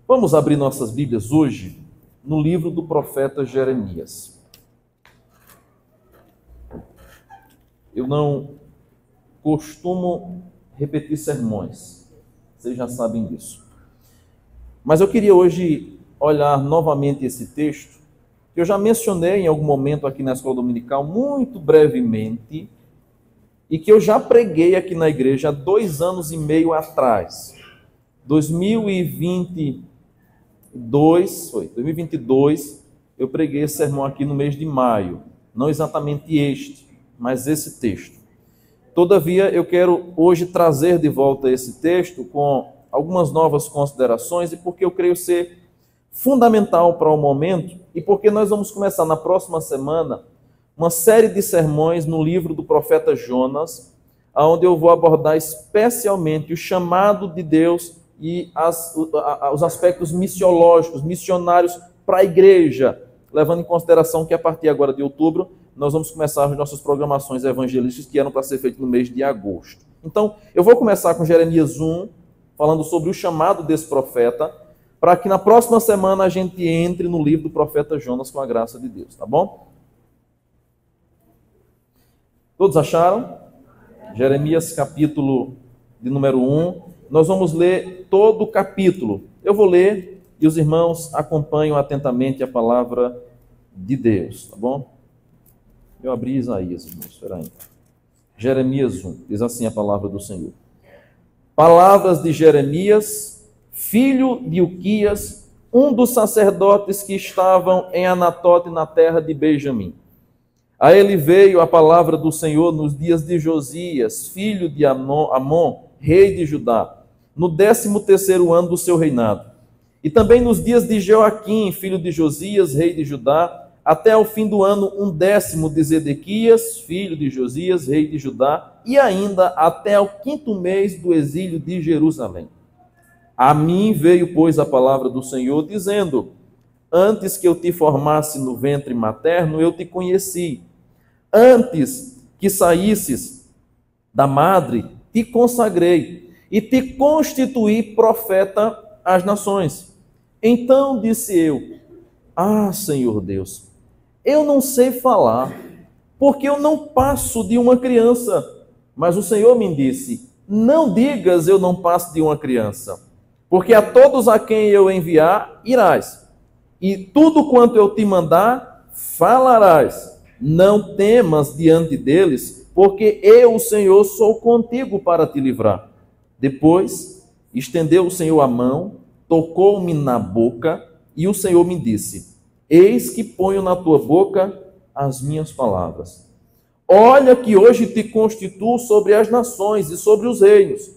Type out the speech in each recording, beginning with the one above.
Vamos abrir nossas Bíblias hoje no livro do profeta Jeremias. Eu não costumo repetir sermões, vocês já sabem disso. Mas eu queria hoje olhar novamente esse texto, que eu já mencionei em algum momento aqui na Escola Dominical, muito brevemente, e que eu já preguei aqui na igreja há 2 anos e meio atrás. 2022, eu preguei esse sermão aqui no mês de maio. Não exatamente este, mas esse texto. Todavia, eu quero hoje trazer de volta esse texto com algumas novas considerações, e porque eu creio ser fundamental para o momento, e porque nós vamos começar na próxima semana uma série de sermões no livro do profeta Jonas, onde eu vou abordar especialmente o chamado de Deus e os aspectos missiológicos, missionários para a igreja, levando em consideração que a partir agora de outubro nós vamos começar as nossas programações evangelísticas que eram para ser feitas no mês de agosto. Então, eu vou começar com Jeremias 1, falando sobre o chamado desse profeta, para que na próxima semana a gente entre no livro do profeta Jonas com a graça de Deus, tá bom? Todos acharam? Jeremias capítulo de número 1. Nós vamos ler todo o capítulo. Eu vou ler e os irmãos acompanham atentamente a palavra de Deus, tá bom? Eu abri Isaías, irmãos, espera aí. Jeremias 1, diz assim a palavra do Senhor. Palavras de Jeremias, filho de Uquias, um dos sacerdotes que estavam em Anatote, na terra de Benjamim. A ele veio a palavra do Senhor nos dias de Josias, filho de Amon, rei de Judá, no 13º ano do seu reinado. E também nos dias de Joaquim, filho de Josias, rei de Judá, até o fim do ano 10º de Zedequias, filho de Josias, rei de Judá, e ainda até o 5º mês do exílio de Jerusalém. A mim veio, pois, a palavra do Senhor, dizendo: antes que eu te formasse no ventre materno, eu te conheci. Antes que saísses da madre, te consagrei e te constituí profeta às nações. Então disse eu: ah, Senhor Deus, eu não sei falar, porque eu não passo de uma criança. Mas o Senhor me disse: não digas eu não passo de uma criança, porque a todos a quem eu enviar, irás, e tudo quanto eu te mandar, falarás. Não temas diante deles, porque eu, o Senhor, sou contigo para te livrar. Depois, estendeu o Senhor a mão, tocou-me na boca, e o Senhor me disse: eis que ponho na tua boca as minhas palavras. Olha que hoje te constituo sobre as nações e sobre os reinos,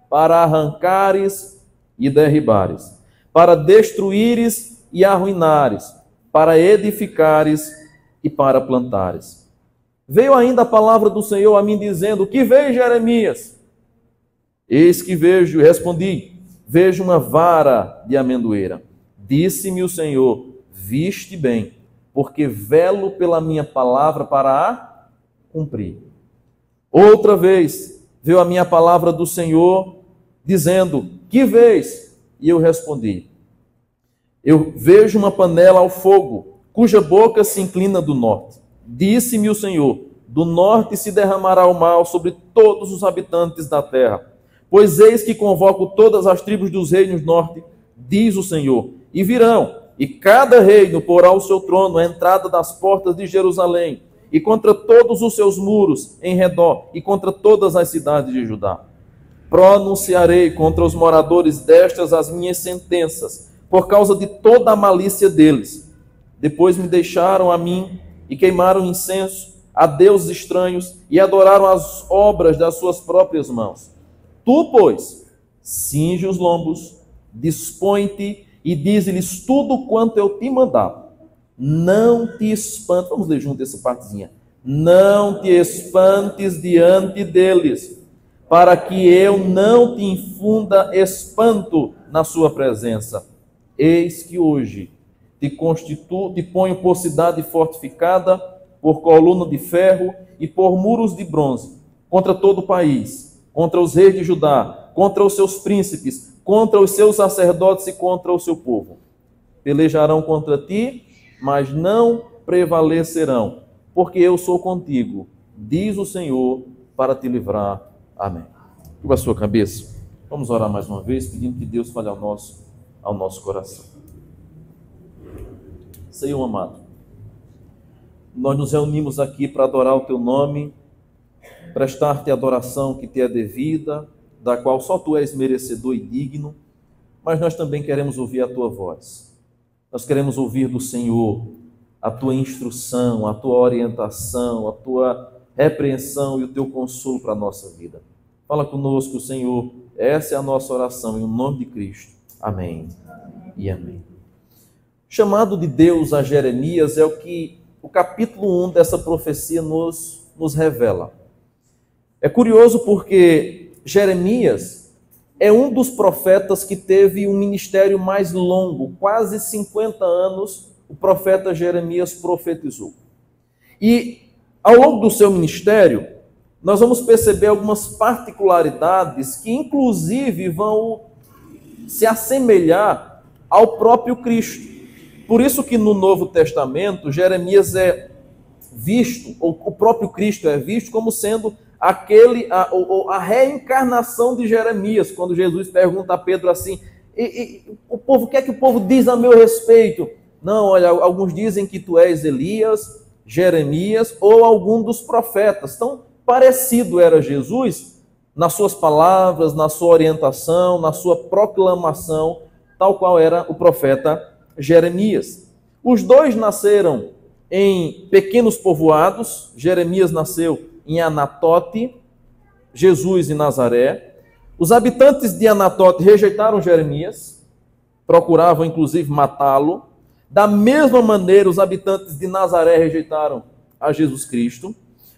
para arrancares e derribares, para destruíres e arruinares, para edificares e para plantares. Veio ainda a palavra do Senhor a mim, dizendo: que vês, Jeremias? Eis que vejo, e respondi: vejo uma vara de amendoeira. Disse-me o Senhor: viste bem, porque velo pela minha palavra para a cumprir. Outra vez veio a minha palavra do Senhor, dizendo: que vês? E eu respondi: eu vejo uma panela ao fogo, cuja boca se inclina do norte. Disse-me o Senhor: do norte se derramará o mal sobre todos os habitantes da terra. Pois eis que convoco todas as tribos dos reinos norte, diz o Senhor, e virão, e cada reino porá o seu trono à entrada das portas de Jerusalém, e contra todos os seus muros em redor, e contra todas as cidades de Judá. Pronunciarei contra os moradores destas as minhas sentenças, por causa de toda a malícia deles. Depois me deixaram a mim e queimaram incenso a deuses estranhos e adoraram as obras das suas próprias mãos. Tu, pois, cinge os lombos, dispõe-te e dize-lhes tudo quanto eu te mandar. Não te espantes. Vamos ler junto essa partezinha. Não te espantes diante deles, para que eu não te infunda espanto na sua presença. Eis que hoje te ponho por cidade fortificada, por coluna de ferro e por muros de bronze, contra todo o país, contra os reis de Judá, contra os seus príncipes, contra os seus sacerdotes e contra o seu povo. Pelejarão contra ti, mas não prevalecerão, porque eu sou contigo, diz o Senhor, para te livrar. Amém. Curva a sua cabeça. Vamos orar mais uma vez, pedindo que Deus fale ao nosso coração. Senhor amado, nós nos reunimos aqui para adorar o teu nome, prestar-te a adoração que te é devida, da qual só tu és merecedor e digno, mas nós também queremos ouvir a tua voz. Nós queremos ouvir do Senhor a tua instrução, a tua orientação, a tua repreensão e o teu consolo para a nossa vida. Fala conosco, Senhor. Essa é a nossa oração, em nome de Cristo. Amém e amém. Chamado de Deus a Jeremias é o que o capítulo 1 dessa profecia nos revela. É curioso porque Jeremias é um dos profetas que teve um ministério mais longo, quase 50 anos o profeta Jeremias profetizou. E ao longo do seu ministério, nós vamos perceber algumas particularidades que inclusive vão se assemelhar ao próprio Cristo. Por isso que no Novo Testamento, Jeremias é visto, ou o próprio Cristo é visto como sendo a reencarnação de Jeremias, quando Jesus pergunta a Pedro assim, o povo, o que é que o povo diz a meu respeito? Não, olha, alguns dizem que tu és Elias, Jeremias ou algum dos profetas. Tão parecido era Jesus nas suas palavras, na sua orientação, na sua proclamação, tal qual era o profeta Jeremias. Os dois nasceram em pequenos povoados. Jeremias nasceu em Anatote, Jesus em Nazaré. Os habitantes de Anatote rejeitaram Jeremias, procuravam inclusive matá-lo. Da mesma maneira, os habitantes de Nazaré rejeitaram a Jesus Cristo.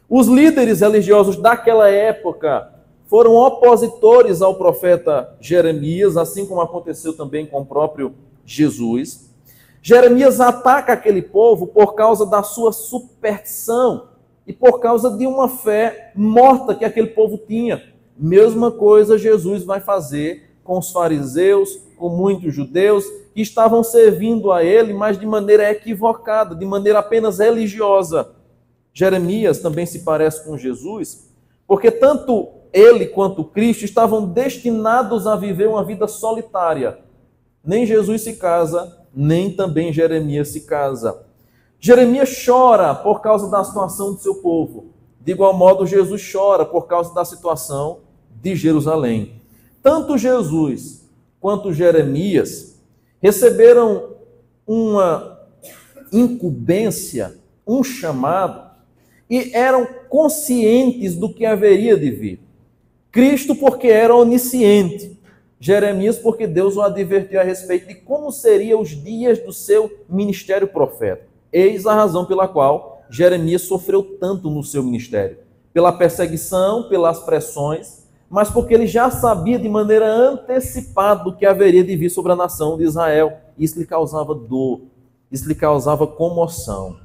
Os líderes religiosos daquela época foram opositores ao profeta Jeremias, assim como aconteceu também com o próprio Jesus. Jeremias ataca aquele povo por causa da sua superstição e por causa de uma fé morta que aquele povo tinha. Mesma coisa Jesus vai fazer com os fariseus, com muitos judeus que estavam servindo a ele, mas de maneira equivocada, de maneira apenas religiosa. Jeremias também se parece com Jesus, porque tanto ele quanto Cristo estavam destinados a viver uma vida solitária. Nem Jesus se casa, nem também Jeremias se casa. Jeremias chora por causa da situação do seu povo. De igual modo, Jesus chora por causa da situação de Jerusalém. Tanto Jesus quanto Jeremias receberam uma incumbência, um chamado, e eram conscientes do que haveria de vir. Cristo porque era onisciente, Jeremias porque Deus o advertiu a respeito de como seriam os dias do seu ministério profético. Eis a razão pela qual Jeremias sofreu tanto no seu ministério. Pela perseguição, pelas pressões, mas porque ele já sabia de maneira antecipada o que haveria de vir sobre a nação de Israel. Isso lhe causava dor, isso lhe causava comoção.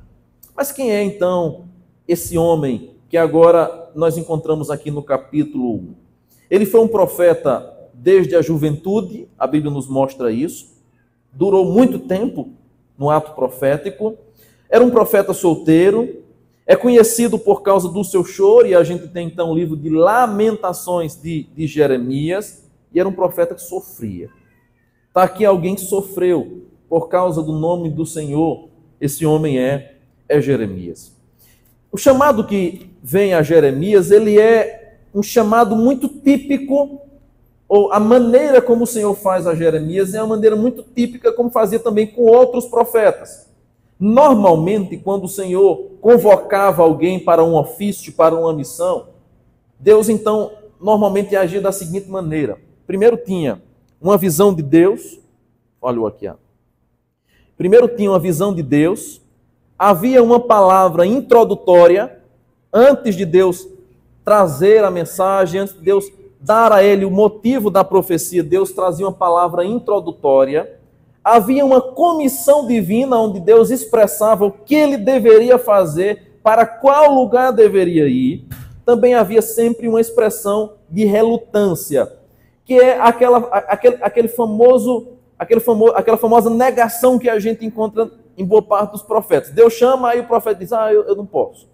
Mas quem é então esse homem que agora nós encontramos aqui no capítulo 1? Ele foi um profeta desde a juventude, a Bíblia nos mostra isso. Durou muito tempo no ato profético. Era um profeta solteiro. É conhecido por causa do seu choro, e a gente tem então o livro de Lamentações de Jeremias, e era um profeta que sofria. Está aqui alguém que sofreu por causa do nome do Senhor. Esse homem é Jeremias. O chamado que vem a Jeremias, ele é um chamado muito típico, ou a maneira como o Senhor faz a Jeremias é uma maneira muito típica como fazia também com outros profetas. Normalmente, quando o Senhor convocava alguém para um ofício, para uma missão, Deus então normalmente agia da seguinte maneira. Primeiro tinha uma visão de Deus, olha aqui, ó. Primeiro tinha uma visão de Deus, havia uma palavra introdutória, antes de Deus trazer a mensagem, antes de Deus dar a ele o motivo da profecia, Deus trazia uma palavra introdutória. Havia uma comissão divina onde Deus expressava o que ele deveria fazer, para qual lugar deveria ir. Também havia sempre uma expressão de relutância. que é aquela famosa negação que a gente encontra em boa parte dos profetas. Deus chama, aí o profeta diz, eu não posso.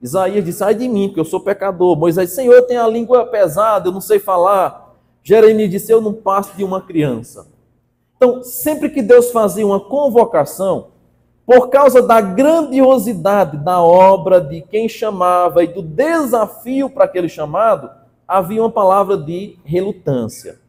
Isaías diz, ai de mim, porque eu sou pecador. Moisés diz, Senhor, eu tenho a língua pesada, eu não sei falar. Jeremias disse, eu não passo de uma criança. Então, sempre que Deus fazia uma convocação, por causa da grandiosidade da obra, de quem chamava e do desafio para aquele chamado, havia uma palavra de relutância.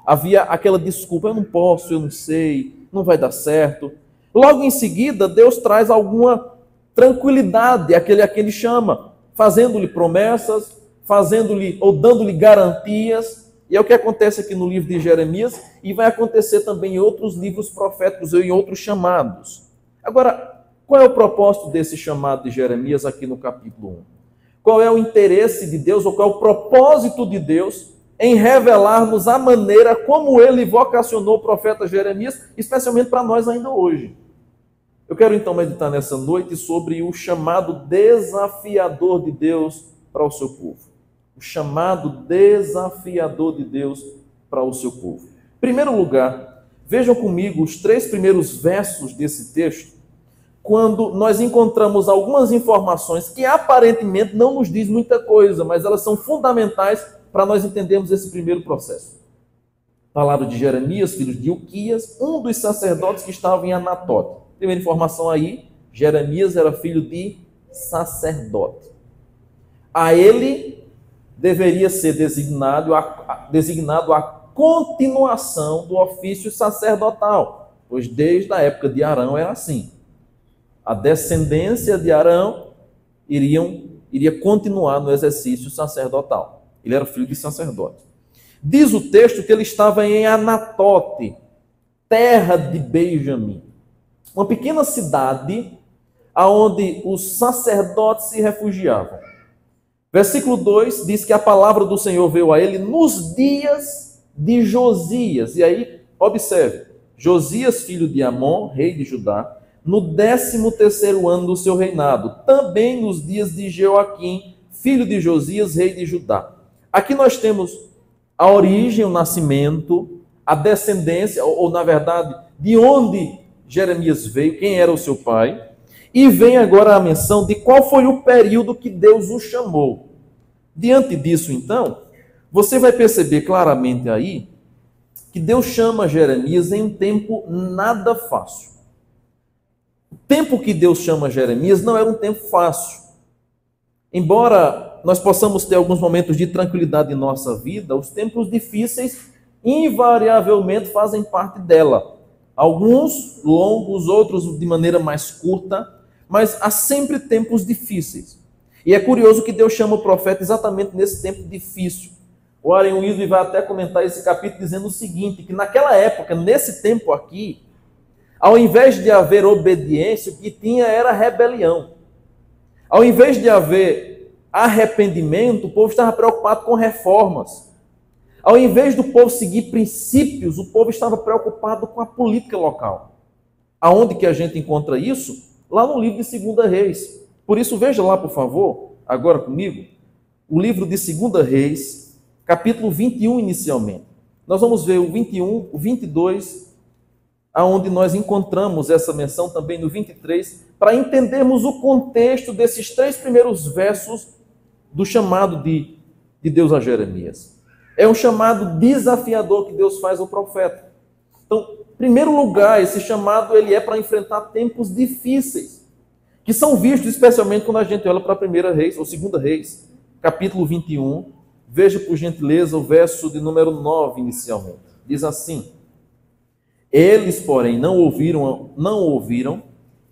Havia aquela desculpa, eu não posso, eu não sei, não vai dar certo. Logo em seguida, Deus traz alguma tranquilidade àquele a quem ele chama, fazendo-lhe promessas, fazendo-lhe ou dando-lhe garantias. E é o que acontece aqui no livro de Jeremias e vai acontecer também em outros livros proféticos ou em outros chamados. Agora, qual é o propósito desse chamado de Jeremias aqui no capítulo 1? Qual é o interesse de Deus ou qual é o propósito de Deus em revelar-nos a maneira como ele vocacionou o profeta Jeremias, especialmente para nós ainda hoje? Eu quero então meditar nessa noite sobre o chamado desafiador de Deus para o seu povo. O chamado desafiador de Deus para o seu povo. Em primeiro lugar, vejam comigo os 3 primeiros versos desse texto, quando nós encontramos algumas informações que aparentemente não nos diz muita coisa, mas elas são fundamentais para nós entendermos esse primeiro processo. Palavra de Jeremias, filho de Ilquias, um dos sacerdotes que estavam em Anatote. Primeira informação aí, Jeremias era filho de sacerdote. A ele deveria ser designado a continuação do ofício sacerdotal, pois desde a época de Arão era assim. A descendência de Arão iria continuar no exercício sacerdotal. Ele era filho de sacerdote. Diz o texto que ele estava em Anatote, terra de Benjamim. Uma pequena cidade onde os sacerdotes se refugiavam. Versículo 2 diz que a palavra do Senhor veio a ele nos dias de Josias. E aí, observe, Josias, filho de Amon, rei de Judá, no 13º ano do seu reinado, também nos dias de Jeoaquim, filho de Josias, rei de Judá. Aqui nós temos a origem, o nascimento, a descendência, ou na verdade, de onde Jeremias veio, quem era o seu pai, e vem agora a menção de qual foi o período que Deus o chamou. Diante disso, então, você vai perceber claramente aí que Deus chama Jeremias em um tempo nada fácil. O tempo que Deus chama Jeremias não era um tempo fácil. Embora nós possamos ter alguns momentos de tranquilidade em nossa vida, os tempos difíceis invariavelmente fazem parte dela. Alguns longos, outros de maneira mais curta, mas há sempre tempos difíceis. E é curioso que Deus chama o profeta exatamente nesse tempo difícil. O Warren Wiersbe vai até comentar esse capítulo dizendo o seguinte, que naquela época, nesse tempo aqui, ao invés de haver obediência, o que tinha era rebelião. Ao invés de haver arrependimento, o povo estava preocupado com reformas. Ao invés do povo seguir princípios, o povo estava preocupado com a política local. Aonde que a gente encontra isso? Lá no livro de 2 Reis. Por isso, veja lá, por favor, agora comigo, o livro de 2 Reis, capítulo 21 inicialmente. Nós vamos ver o 21, o 22, aonde nós encontramos essa menção também no 23, para entendermos o contexto desses 3 primeiros versos do chamado de Deus a Jeremias. É um chamado desafiador que Deus faz ao profeta. Então, em primeiro lugar, esse chamado ele é para enfrentar tempos difíceis, que são vistos especialmente quando a gente olha para 1 Reis, ou 2 Reis, capítulo 21. Veja, por gentileza, o verso de número 9 inicialmente. Diz assim: eles, porém, não ouviram,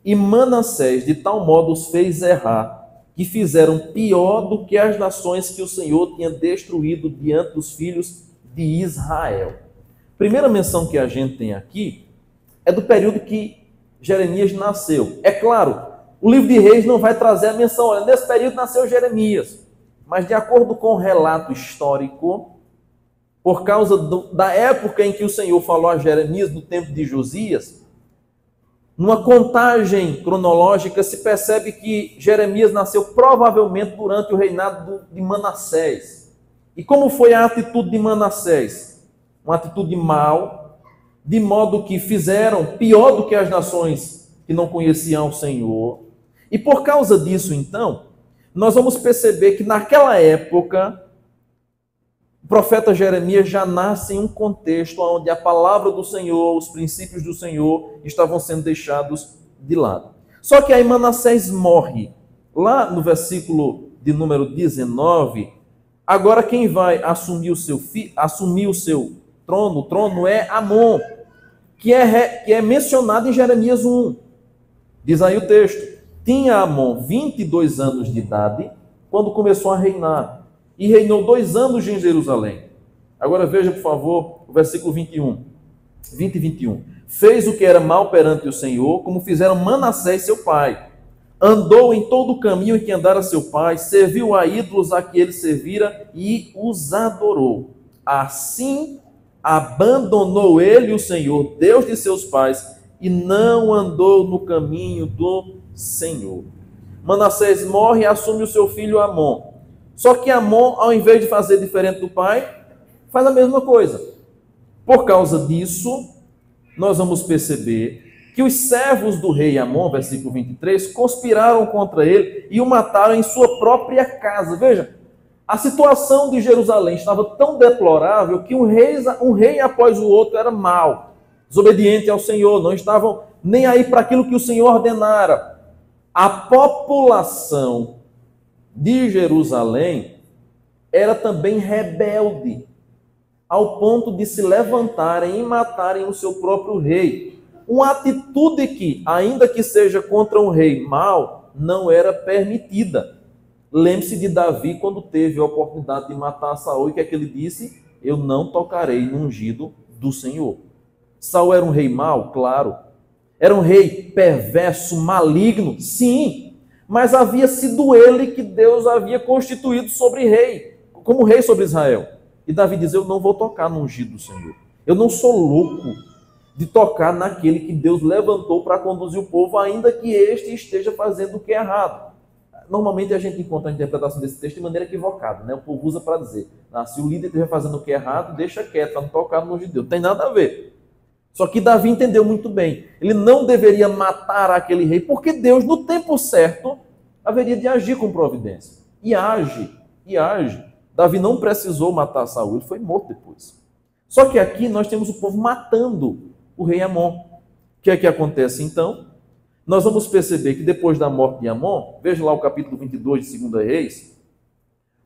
e Manassés de tal modo os fez errar, que fizeram pior do que as nações que o Senhor tinha destruído diante dos filhos de Israel. Primeira menção que a gente tem aqui é do período que Jeremias nasceu. É claro, o livro de Reis não vai trazer a menção, olha, nesse período nasceu Jeremias, mas de acordo com o relato histórico, por causa da época em que o Senhor falou a Jeremias, no tempo de Josias, numa contagem cronológica se percebe que Jeremias nasceu provavelmente durante o reinado de Manassés. E como foi a atitude de Manassés? Uma atitude mal, de modo que fizeram pior do que as nações que não conheciam o Senhor. E por causa disso, então, nós vamos perceber que naquela época, o profeta Jeremias já nasce em um contexto onde a palavra do Senhor, os princípios do Senhor estavam sendo deixados de lado. Só que aí Manassés morre. Lá no versículo de número 19, agora quem vai assumir o seu trono, o trono é Amon, que é mencionado em Jeremias 1. Diz aí o texto: tinha Amon 22 anos de idade quando começou a reinar, e reinou 2 anos em Jerusalém. Agora veja, por favor, o versículo 20 e 21. Fez o que era mal perante o Senhor, como fizeram Manassés seu pai. Andou em todo o caminho em que andara seu pai, serviu a ídolos a que ele servira e os adorou. Assim abandonou ele o Senhor, Deus de seus pais, e não andou no caminho do Senhor. Manassés morre e assume o seu filho Amon. Só que Amon, ao invés de fazer diferente do pai, faz a mesma coisa. Por causa disso, nós vamos perceber que os servos do rei Amon, versículo 23, conspiraram contra ele e o mataram em sua própria casa. Veja, a situação de Jerusalém estava tão deplorável que um rei após o outro era mau, desobediente ao Senhor, não estavam nem aí para aquilo que o Senhor ordenara. A população de Jerusalém era também rebelde, ao ponto de se levantarem e matarem o seu próprio rei. Uma atitude que, ainda que seja contra um rei mau, não era permitida. Lembre-se de Davi quando teve a oportunidade de matar Saul, e que é que ele disse? Eu não tocarei no ungido do Senhor. Saul era um rei mau? Claro. Era um rei perverso, maligno? Sim. Mas havia sido ele que Deus havia constituído como rei sobre Israel. E Davi diz: eu não vou tocar no ungido do Senhor. Eu não sou louco de tocar naquele que Deus levantou para conduzir o povo, ainda que este esteja fazendo o que é errado. Normalmente a gente encontra a interpretação desse texto de maneira equivocada, né? O povo usa para dizer: se o líder estiver fazendo o que é errado, deixa quieto, para não tocar no ungido de Deus. Não tem nada a ver. Só que Davi entendeu muito bem. Ele não deveria matar aquele rei, porque Deus, no tempo certo, haveria de agir com providência. E age. Davi não precisou matar Saul, ele foi morto depois. Só que aqui nós temos o povo matando o rei Amon. O que é que acontece então? Nós vamos perceber que depois da morte de Amon, veja lá o capítulo 22 de 2 Reis,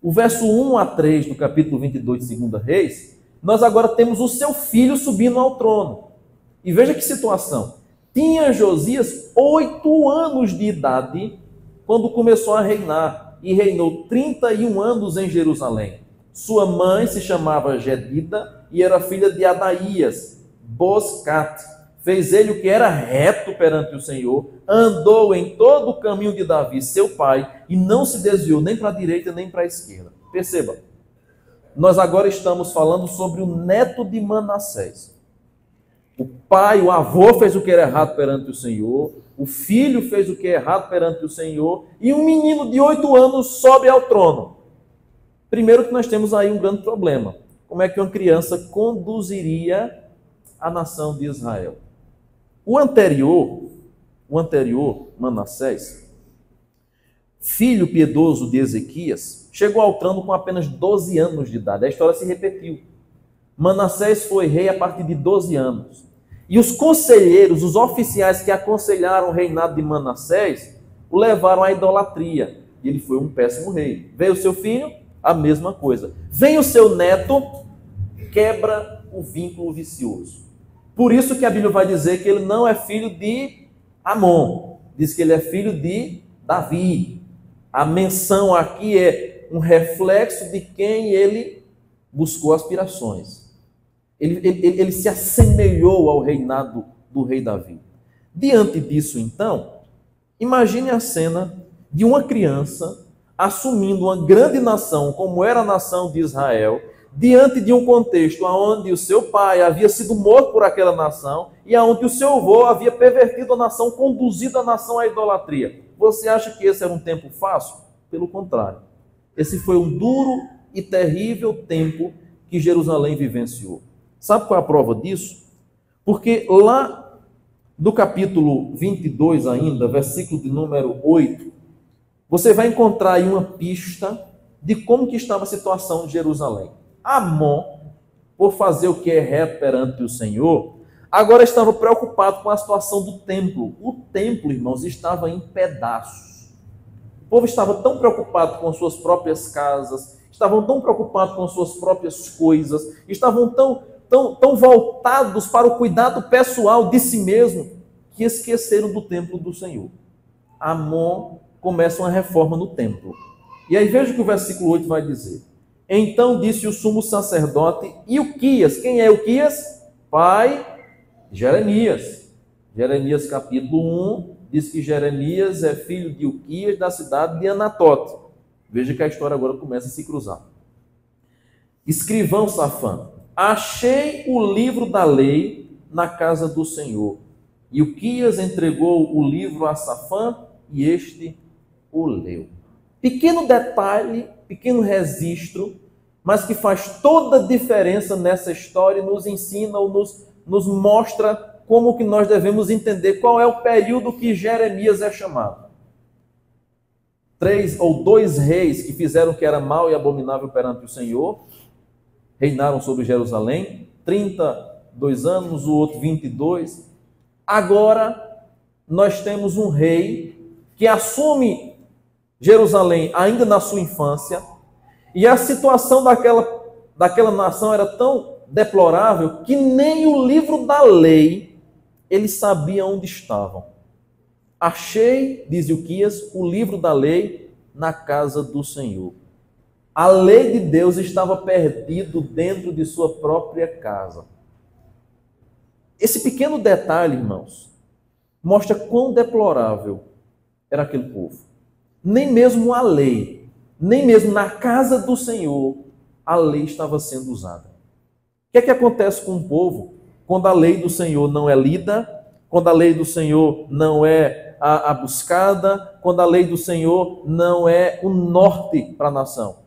o verso 1 a 3 do capítulo 22 de 2 Reis, nós agora temos o seu filho subindo ao trono. E veja que situação. Tinha Josias 8 anos de idade quando começou a reinar, e reinou 31 anos em Jerusalém. Sua mãe se chamava Gedida e era filha de Adaías, Boscat. Fez ele o que era reto perante o Senhor, andou em todo o caminho de Davi, seu pai, e não se desviou nem para a direita nem para a esquerda. Perceba, nós agora estamos falando sobre o neto de Manassés. O pai, o avô fez o que era errado perante o Senhor, o filho fez o que é errado perante o Senhor, e um menino de 8 anos sobe ao trono. Primeiro que nós temos aí um grande problema. Como é que uma criança conduziria a nação de Israel? O anterior, Manassés, filho piedoso de Ezequias, chegou ao trono com apenas 12 anos de idade. A história se repetiu. Manassés foi rei a partir de 12 anos. E os conselheiros, os oficiais que aconselharam o reinado de Manassés, o levaram à idolatria. E ele foi um péssimo rei. Veio o seu filho, a mesma coisa. Vem o seu neto, quebra o vínculo vicioso. Por isso que a Bíblia vai dizer que ele não é filho de Amon. Diz que ele é filho de Davi. A menção aqui é um reflexo de quem ele buscou aspirações. Ele se assemelhou ao reinado do rei Davi. Diante disso, então, imagine a cena de uma criança assumindo uma grande nação, como era a nação de Israel, diante de um contexto onde o seu pai havia sido morto por aquela nação e onde o seu avô havia pervertido a nação, conduzido a nação à idolatria. Você acha que esse era um tempo fácil? Pelo contrário. Esse foi um duro e terrível tempo que Jerusalém vivenciou. Sabe qual é a prova disso? Porque lá do capítulo 22 ainda, versículo de número 8, você vai encontrar aí uma pista de como que estava a situação de Jerusalém. Amon, por fazer o que é reto perante o Senhor, agora estava preocupado com a situação do templo. O templo, irmãos, estava em pedaços. O povo estava tão preocupado com suas próprias casas, estavam tão preocupados com suas próprias coisas, estavam tão voltados para o cuidado pessoal de si mesmo, que esqueceram do templo do Senhor. Amon começa uma reforma no templo. E aí veja o que o versículo 8 vai dizer. Então disse o sumo sacerdote Ilquias. Quem é Ilquias? Pai de Jeremias. Jeremias capítulo 1 diz que Jeremias é filho de Ilquias da cidade de Anatote. Veja que a história agora começa a se cruzar. Escrivão Safã, achei o livro da lei na casa do Senhor. Ilquias entregou o livro a Safã e este o leu. Pequeno detalhe, pequeno registro, mas que faz toda a diferença nessa história e nos ensina ou nos mostra como que nós devemos entender qual é o período que Jeremias é chamado. 3 ou 2 reis que fizeram o que era mal e abominável perante o Senhor, reinaram sobre Jerusalém, 32 anos, o outro 22. Agora nós temos um rei que assume Jerusalém ainda na sua infância, e a situação daquela nação era tão deplorável que nem o livro da lei eles sabiam onde estavam. Achei, diz Ilquias, o livro da lei na casa do Senhor. A lei de Deus estava perdido dentro de sua própria casa. Esse pequeno detalhe, irmãos, mostra quão deplorável era aquele povo. Nem mesmo a lei, nem mesmo na casa do Senhor, a lei estava sendo usada. O que é que acontece com o povo quando a lei do Senhor não é lida, quando a lei do Senhor não é a buscada, quando a lei do Senhor não é o norte para a nação?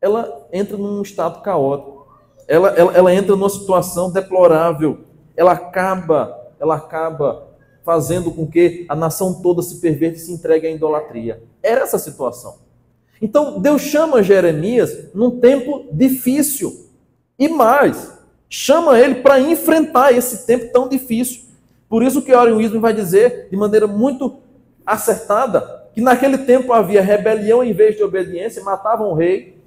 Ela entra num estado caótico, ela entra numa situação deplorável, ela acaba fazendo com que a nação toda se perverta e se entregue à idolatria. Era essa a situação. Então, Deus chama Jeremias num tempo difícil. E mais, chama ele para enfrentar esse tempo tão difícil. Por isso que Warren Wiersbe vai dizer, de maneira muito acertada, que naquele tempo havia rebelião em vez de obediência, matavam o rei.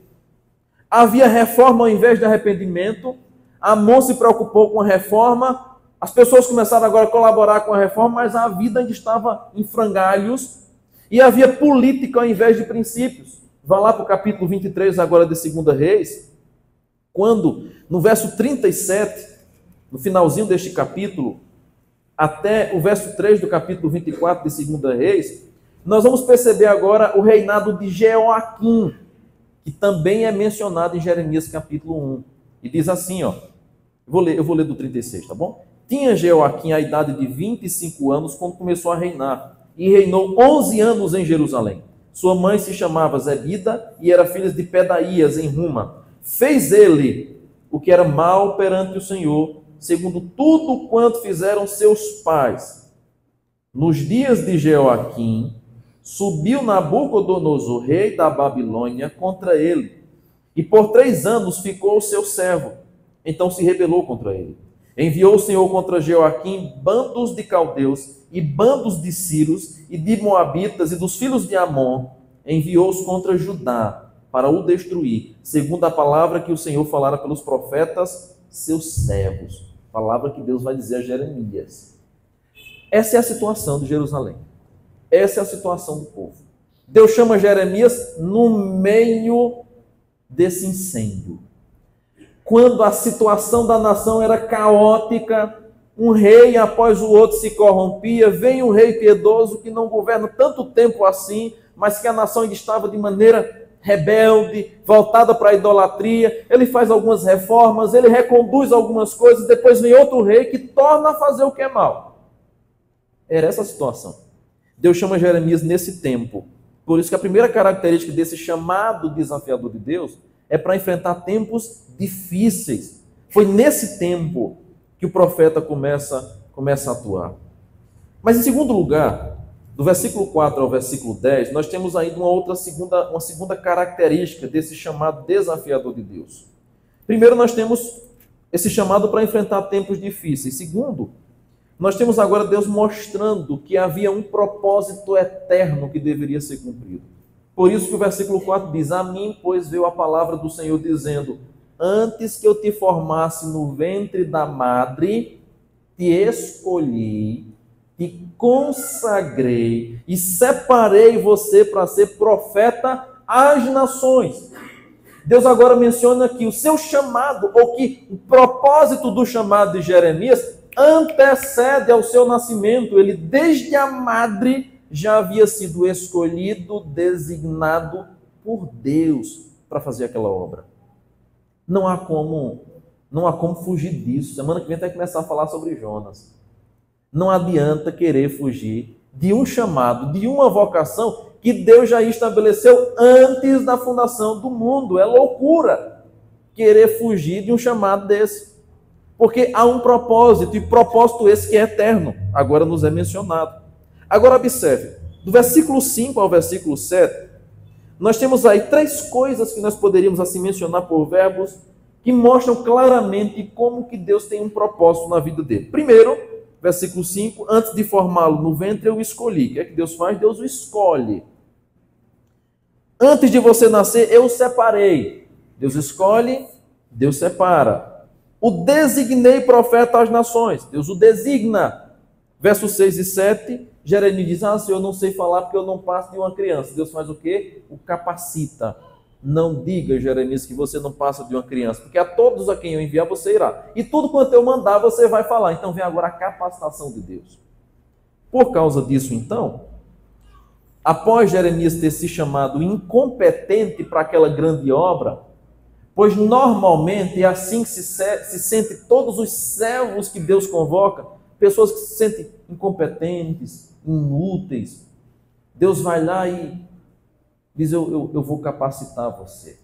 Havia reforma ao invés de arrependimento. Amon se preocupou com a reforma. As pessoas começaram agora a colaborar com a reforma, mas a vida ainda estava em frangalhos. E havia política ao invés de princípios. Vá lá para o capítulo 23 agora de 2 Reis, quando no verso 37, no finalzinho deste capítulo, até o verso 3 do capítulo 24 de 2 Reis, nós vamos perceber agora o reinado de Jeoaquim, que também é mencionado em Jeremias capítulo 1. E diz assim, ó, eu vou ler do 36, tá bom? Tinha Jeoaquim a idade de 25 anos quando começou a reinar, e reinou 11 anos em Jerusalém. Sua mãe se chamava Zebida e era filha de Pedaías em Ruma. Fez ele o que era mal perante o Senhor, segundo tudo quanto fizeram seus pais. Nos dias de Jeoaquim, subiu Nabucodonosor, rei da Babilônia, contra ele, e por 3 anos ficou o seu servo. Então se rebelou contra ele. Enviou o Senhor contra Jeoaquim bandos de caldeus e bandos de sírios e de moabitas e dos filhos de Amon. Enviou-os contra Judá para o destruir, segundo a palavra que o Senhor falara pelos profetas, seus servos. Palavra que Deus vai dizer a Jeremias. Essa é a situação de Jerusalém. Essa é a situação do povo. Deus chama Jeremias no meio desse incêndio. Quando a situação da nação era caótica, um rei após o outro se corrompia, vem um rei piedoso que não governa tanto tempo assim, mas que a nação ainda estava de maneira rebelde, voltada para a idolatria, ele faz algumas reformas, ele reconduz algumas coisas, depois vem outro rei que torna a fazer o que é mal. Era essa a situação. Deus chama Jeremias nesse tempo. Por isso que a primeira característica desse chamado desafiador de Deus é para enfrentar tempos difíceis. Foi nesse tempo que o profeta começa a atuar. Mas em segundo lugar, do versículo 4 ao versículo 10, nós temos ainda uma segunda característica desse chamado desafiador de Deus. Primeiro, nós temos esse chamado para enfrentar tempos difíceis. Segundo, nós temos agora Deus mostrando que havia um propósito eterno que deveria ser cumprido. Por isso que o versículo 4 diz: a mim, pois, veio a palavra do Senhor dizendo: antes que eu te formasse no ventre da madre, te escolhi, te consagrei e separei você para ser profeta às nações. Deus agora menciona que o seu chamado, ou que o propósito do chamado de Jeremias, antecede ao seu nascimento. Ele, desde a madre, já havia sido escolhido, designado por Deus para fazer aquela obra. Não há como fugir disso. Semana que vem tem que começar a falar sobre Jonas. Não adianta querer fugir de um chamado, de uma vocação que Deus já estabeleceu antes da fundação do mundo. É loucura querer fugir de um chamado desse. Porque há um propósito, e propósito esse que é eterno, agora nos é mencionado. Agora observe, do versículo 5 ao versículo 7, nós temos aí 3 coisas que nós poderíamos assim mencionar por verbos, que mostram claramente como que Deus tem um propósito na vida dele. Primeiro, versículo 5, antes de formá-lo no ventre eu o escolhi. O que é que Deus faz? Deus o escolhe. Antes de você nascer, eu o separei. Deus escolhe, Deus separa. O designei profeta às nações. Deus o designa. Versos 6 e 7, Jeremias diz: Senhor, eu não sei falar porque eu não passo de uma criança. Deus faz o quê? O capacita. Não diga, Jeremias, que você não passa de uma criança, porque a todos a quem eu enviar você irá. E tudo quanto eu mandar você vai falar. Então vem agora a capacitação de Deus. Por causa disso, então, após Jeremias ter se chamado incompetente para aquela grande obra, pois normalmente é assim que se sente todos os servos que Deus convoca, pessoas que se sentem incompetentes, inúteis. Deus vai lá e diz: eu vou capacitar você.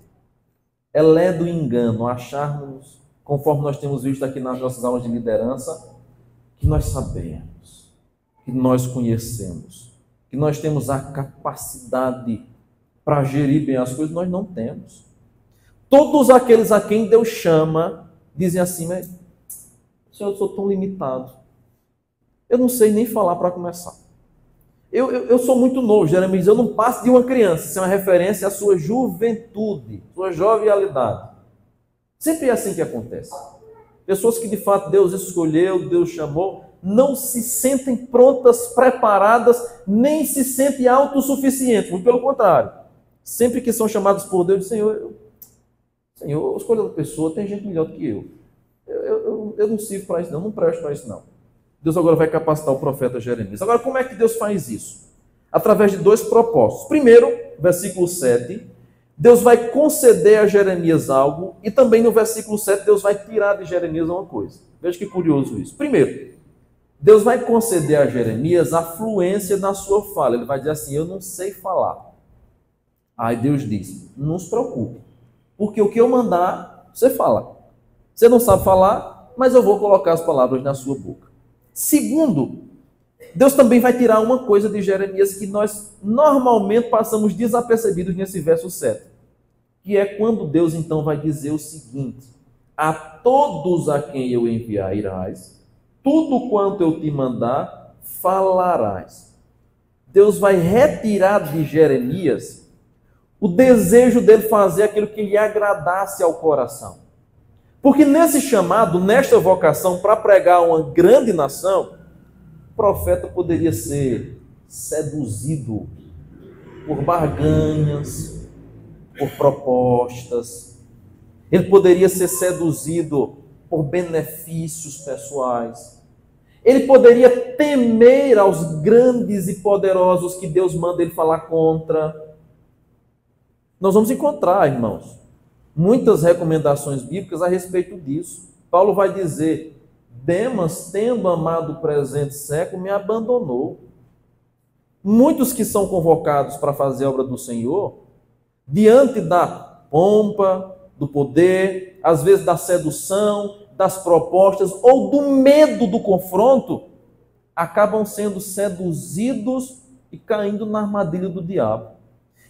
É ledo engano acharmos, conforme nós temos visto aqui nas nossas aulas de liderança, que nós sabemos, que nós conhecemos, que nós temos a capacidade para gerir bem as coisas. Nós não temos. Todos aqueles a quem Deus chama dizem assim: mas, Senhor, eu sou tão limitado, eu não sei nem falar para começar. Eu sou muito novo. Jeremias diz: eu não passo de uma criança. Isso é uma referência à sua juventude, sua jovialidade. Sempre é assim que acontece. Pessoas que de fato Deus escolheu, Deus chamou, não se sentem prontas, preparadas, nem se sentem autossuficientes. Muito pelo contrário. Sempre que são chamados por Deus, Senhor, eu escolho outra pessoa, tem gente melhor do que eu. Eu não sirvo para isso, não presto para isso, não. Deus agora vai capacitar o profeta Jeremias. Agora, como é que Deus faz isso? Através de 2 propósitos. Primeiro, versículo 7, Deus vai conceder a Jeremias algo, e também no versículo 7, Deus vai tirar de Jeremias uma coisa. Veja que curioso isso. Primeiro, Deus vai conceder a Jeremias a fluência na sua fala. Ele vai dizer assim: eu não sei falar. Aí Deus diz: não se preocupe, porque o que eu mandar, você fala. Você não sabe falar, mas eu vou colocar as palavras na sua boca. Segundo, Deus também vai tirar uma coisa de Jeremias que nós normalmente passamos desapercebidos nesse verso 7, que é quando Deus então vai dizer o seguinte: a todos a quem eu enviar irás, tudo quanto eu te mandar falarás. Deus vai retirar de Jeremias o desejo dele fazer aquilo que lhe agradasse ao coração. Porque nesse chamado, nesta vocação para pregar uma grande nação, o profeta poderia ser seduzido por barganhas, por propostas. Ele poderia ser seduzido por benefícios pessoais. Ele poderia temer aos grandes e poderosos que Deus manda ele falar contra. Nós vamos encontrar, irmãos, muitas recomendações bíblicas a respeito disso. Paulo vai dizer: Demas, tendo amado o presente século, me abandonou. Muitos que são convocados para fazer a obra do Senhor, diante da pompa, do poder, às vezes da sedução, das propostas ou do medo do confronto, acabam sendo seduzidos e caindo na armadilha do diabo.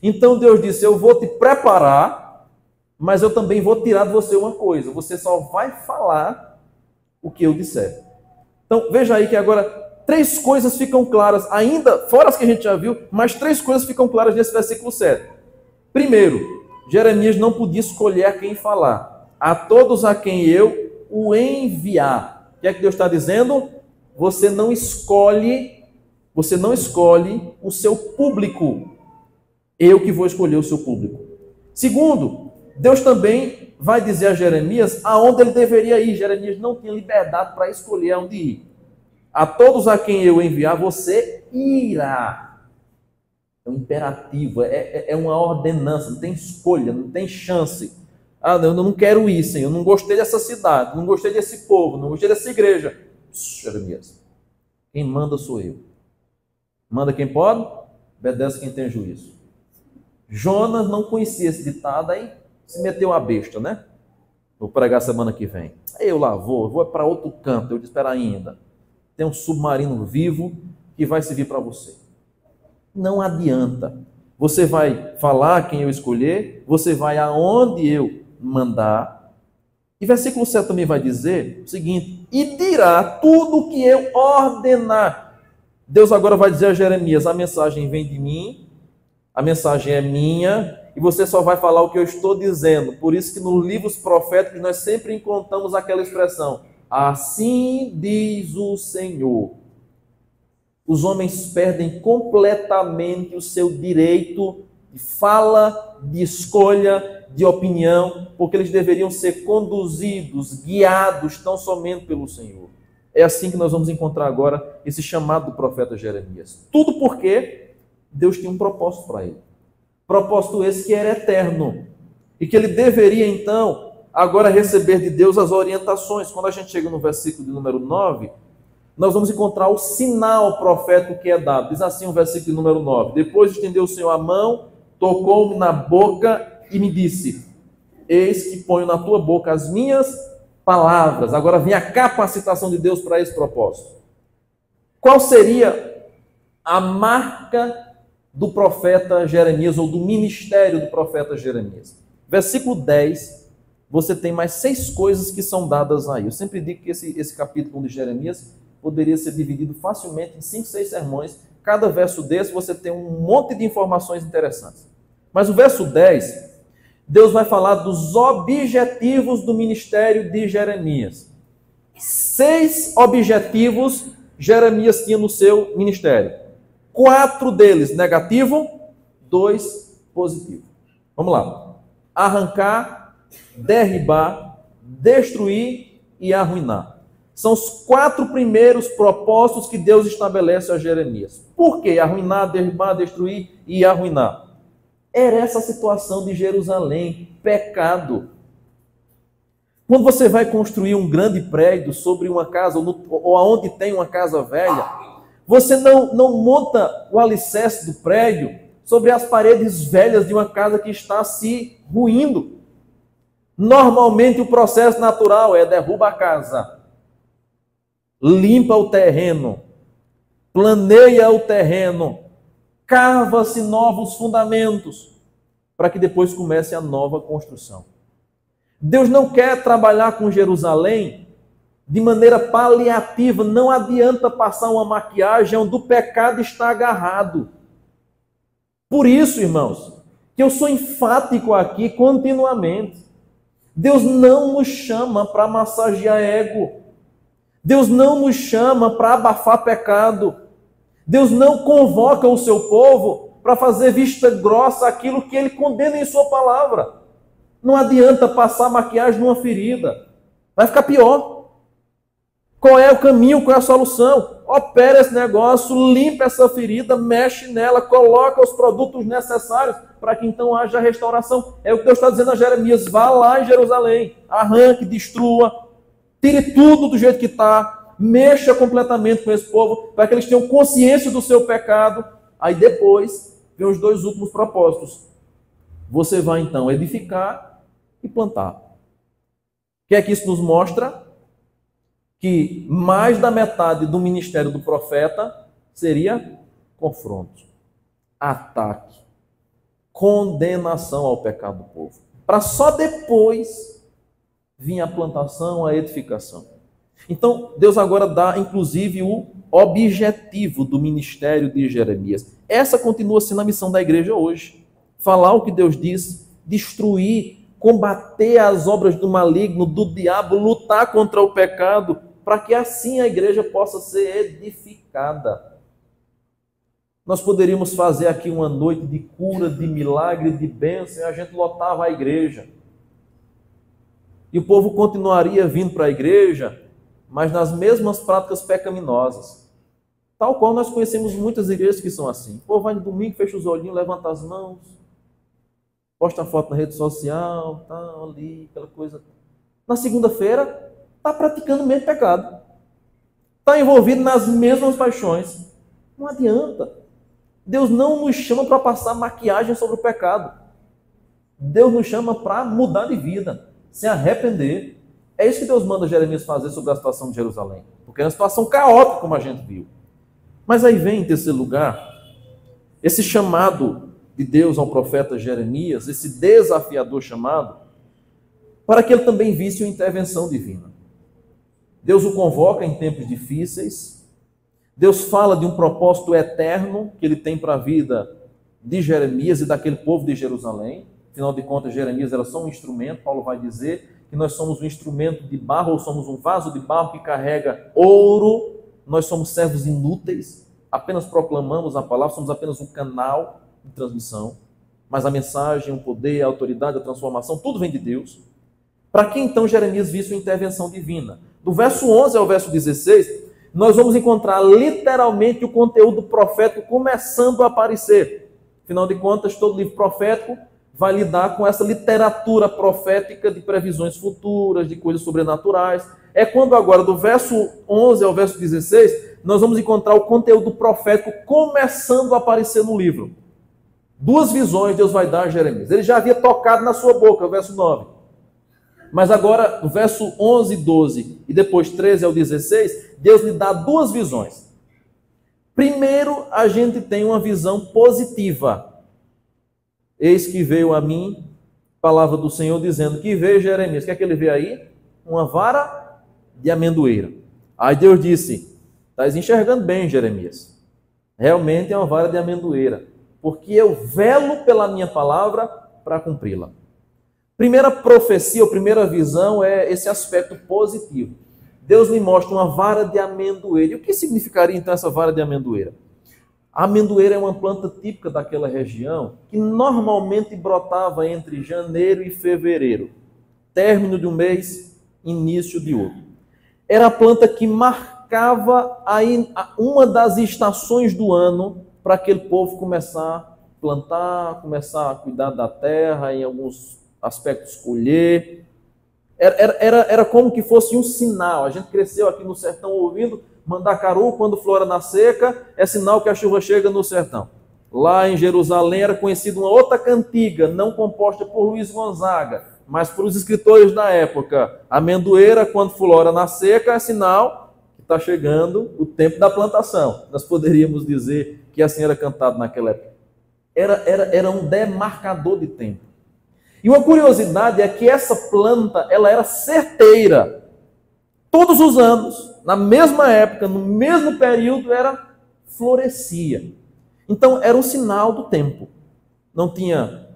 Então Deus disse: eu vou te preparar, mas eu também vou tirar de você uma coisa: você só vai falar o que eu disser. Então veja aí que agora 3 coisas ficam claras, ainda fora as que a gente já viu, mas 3 coisas ficam claras nesse versículo 7. Primeiro, Jeremias não podia escolher a quem falar. A todos a quem eu o enviar. O que é que Deus está dizendo? Você não escolhe o seu público. Eu que vou escolher o seu público. Segundo, Deus também vai dizer a Jeremias aonde ele deveria ir. Jeremias não tinha liberdade para escolher aonde ir. A todos a quem eu enviar, você irá. É um imperativo, é uma ordenança, não tem escolha, não tem chance. Ah, eu não quero ir, Senhor, eu não gostei dessa cidade, não gostei desse povo, não gostei dessa igreja. Jeremias, quem manda sou eu. Manda quem pode, obedece quem tem juízo. Jonas não conhecia esse ditado, aí se meteu a besta, né? Vou pregar semana que vem. Aí eu lá vou para outro canto, eu disse: espera ainda. Tem um submarino vivo que vai servir para você. Não adianta. Você vai falar quem eu escolher, você vai aonde eu mandar. E versículo 7 também vai dizer o seguinte: e dirá tudo o que eu ordenar. Deus agora vai dizer a Jeremias: a mensagem vem de mim, a mensagem é minha, e você só vai falar o que eu estou dizendo. Por isso que nos livros proféticos nós sempre encontramos aquela expressão: assim diz o Senhor. Os homens perdem completamente o seu direito de fala, de escolha, de opinião, porque eles deveriam ser conduzidos, guiados tão somente pelo Senhor. É assim que nós vamos encontrar agora esse chamado do profeta Jeremias. Tudo porque Deus tinha um propósito para ele. Propósito esse que era eterno. E que ele deveria, então, agora receber de Deus as orientações. Quando a gente chega no versículo de número 9... nós vamos encontrar o sinal profético que é dado. Diz assim o versículo número 9. Depois estendeu o Senhor a mão, tocou-me na boca e me disse: eis que ponho na tua boca as minhas palavras. Agora vem a capacitação de Deus para esse propósito. Qual seria a marca do profeta Jeremias, ou do ministério do profeta Jeremias? Versículo 10, você tem mais 6 coisas que são dadas aí. Eu sempre digo que esse capítulo de Jeremias poderia ser dividido facilmente em 5, 6 sermões. Cada verso desse você tem um monte de informações interessantes. Mas o verso 10, Deus vai falar dos objetivos do ministério de Jeremias. 6 objetivos Jeremias tinha no seu ministério. 4 deles negativo, 2 positivo. Vamos lá. Arrancar, derribar, destruir e arruinar. São os 4 primeiros propósitos que Deus estabelece a Jeremias. Por quê? Arruinar, derribar, destruir e arruinar. Era essa a situação de Jerusalém, pecado. Quando você vai construir um grande prédio sobre uma casa, ou aonde tem uma casa velha, você não monta o alicerce do prédio sobre as paredes velhas de uma casa que está se ruindo. Normalmente o processo natural é derruba a casa, limpa o terreno, planeia o terreno, cava-se novos fundamentos, para que depois comece a nova construção. Deus não quer trabalhar com Jerusalém de maneira paliativa. Não adianta passar uma maquiagem onde o pecado está agarrado. Por isso, irmãos, que eu sou enfático aqui continuamente. Deus não nos chama para massagear ego. Deus não nos chama para abafar pecado. Deus não convoca o seu povo para fazer vista grossa aquilo que ele condena em sua palavra. Não adianta passar maquiagem numa ferida. Vai ficar pior. Qual é o caminho, qual é a solução? Opera esse negócio, limpa essa ferida, mexe nela, coloca os produtos necessários para que então haja restauração. É o que Deus está dizendo a Jeremias: vá lá em Jerusalém, arranque, destrua, tire tudo do jeito que está, mexa completamente com esse povo, para que eles tenham consciência do seu pecado. Aí depois vem os 2 últimos propósitos. Você vai então edificar e plantar. O que é que isso nos mostra? Que mais da metade do ministério do profeta seria confronto, ataque, condenação ao pecado do povo. Para só depois vir a plantação, a edificação. Então, Deus agora dá, inclusive, o objetivo do ministério de Jeremias. Essa continua sendo a missão da igreja hoje. Falar o que Deus diz, destruir, combater as obras do maligno, do diabo, lutar contra o pecado, para que assim a igreja possa ser edificada. Nós poderíamos fazer aqui uma noite de cura, de milagre, de bênção, e a gente lotava a igreja. E o povo continuaria vindo para a igreja, mas nas mesmas práticas pecaminosas. Tal qual nós conhecemos muitas igrejas que são assim. O povo vai no domingo, fecha os olhinhos, levanta as mãos, posta a foto na rede social, tá ali, aquela coisa. Na segunda-feira, está praticando o mesmo pecado. Está envolvido nas mesmas paixões. Não adianta. Deus não nos chama para passar maquiagem sobre o pecado. Deus nos chama para mudar de vida, se arrepender. É isso que Deus manda Jeremias fazer sobre a situação de Jerusalém. Porque é uma situação caótica, como a gente viu. Mas aí vem, em terceiro lugar, esse chamado de Deus ao profeta Jeremias, esse desafiador chamado, para que ele também visse uma intervenção divina. Deus o convoca em tempos difíceis. Deus fala de um propósito eterno que ele tem para a vida de Jeremias e daquele povo de Jerusalém. Afinal de contas, Jeremias era só um instrumento. Paulo vai dizer que nós somos um instrumento de barro, ou somos um vaso de barro que carrega ouro. Nós somos servos inúteis, apenas proclamamos a palavra, somos apenas um canal de transmissão. Mas a mensagem, o poder, a autoridade, a transformação, tudo vem de Deus. Para que então Jeremias visse uma intervenção divina? Do verso 11 ao verso 16, nós vamos encontrar literalmente o conteúdo profético começando a aparecer. Afinal de contas, todo livro profético vai lidar com essa literatura profética de previsões futuras, de coisas sobrenaturais. É quando agora, do verso 11 ao verso 16, nós vamos encontrar o conteúdo profético começando a aparecer no livro. Duas visões Deus vai dar a Jeremias. Ele já havia tocado na sua boca, o verso 9. Mas agora, do verso 11 e 12, e depois 13 ao 16, Deus lhe dá duas visões. Primeiro, a gente tem uma visão positiva. Eis que veio a mim, palavra do Senhor, dizendo que veio Jeremias. O que é que ele vê aí? Uma vara de amendoeira. Aí Deus disse, estás enxergando bem, Jeremias. Realmente é uma vara de amendoeira, porque eu velo pela minha palavra para cumpri-la. Primeira profecia, ou primeira visão é esse aspecto positivo. Deus lhe mostra uma vara de amendoeira. E o que significaria então essa vara de amendoeira? A amendoeira é uma planta típica daquela região que normalmente brotava entre janeiro e fevereiro. Término de um mês, início de outro. Era a planta que marcava uma das estações do ano para aquele povo começar a plantar, começar a cuidar da terra, em alguns aspectos colher. Era como que fosse um sinal. A gente cresceu aqui no sertão ouvindo Mandacaru, quando flora na seca, é sinal que a chuva chega no sertão. Lá em Jerusalém era conhecida uma outra cantiga, não composta por Luiz Gonzaga, mas por os escritores da época. A amendoeira, quando flora na seca, é sinal que está chegando o tempo da plantação. Nós poderíamos dizer que assim era cantado naquela época. Era um demarcador de tempo. E uma curiosidade é que essa planta, ela era certeira. Todos os anos, na mesma época, no mesmo período, florescia. Então, era um sinal do tempo. Não tinha,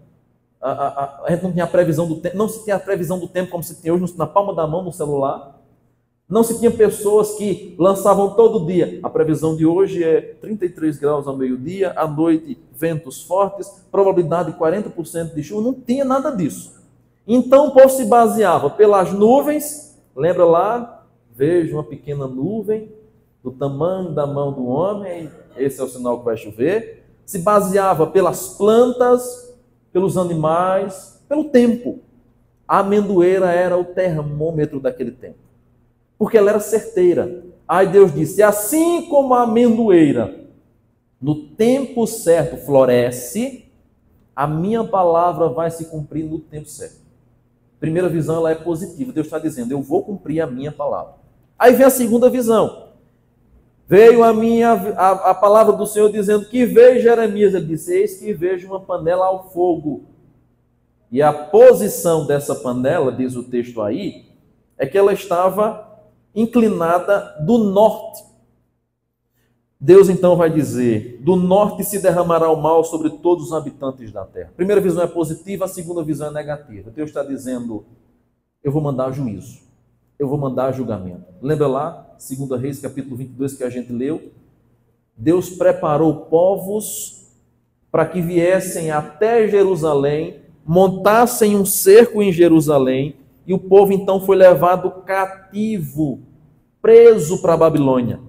a gente não tinha a previsão do tempo, não se tinha a previsão do tempo como se tem hoje na palma da mão no celular. Não se tinha pessoas que lançavam todo dia. A previsão de hoje é 33 graus ao meio-dia, à noite ventos fortes, probabilidade de 40% de chuva. Não tinha nada disso. Então o povo se baseava pelas nuvens. Lembra lá? Vejo uma pequena nuvem do tamanho da mão do homem. Esse é o sinal que vai chover. Se baseava pelas plantas, pelos animais, pelo tempo. A amendoeira era o termômetro daquele tempo. Porque ela era certeira. Aí Deus disse, assim como a amendoeira no tempo certo floresce, a minha palavra vai se cumprir no tempo certo. Primeira visão, ela é positiva. Deus está dizendo, eu vou cumprir a minha palavra. Aí vem a segunda visão. Veio a palavra do Senhor dizendo que veio Jeremias. Ele disse, eis que vejo uma panela ao fogo. E a posição dessa panela, diz o texto aí, é que ela estava inclinada do norte. Deus então vai dizer, do norte se derramará o mal sobre todos os habitantes da terra. A primeira visão é positiva, a segunda visão é negativa. Deus está dizendo, eu vou mandar juízo, eu vou mandar julgamento. Lembra lá, 2 Reis, capítulo 22, que a gente leu? Deus preparou povos para que viessem até Jerusalém, montassem um cerco em Jerusalém, e o povo então foi levado cativo, preso para a Babilônia.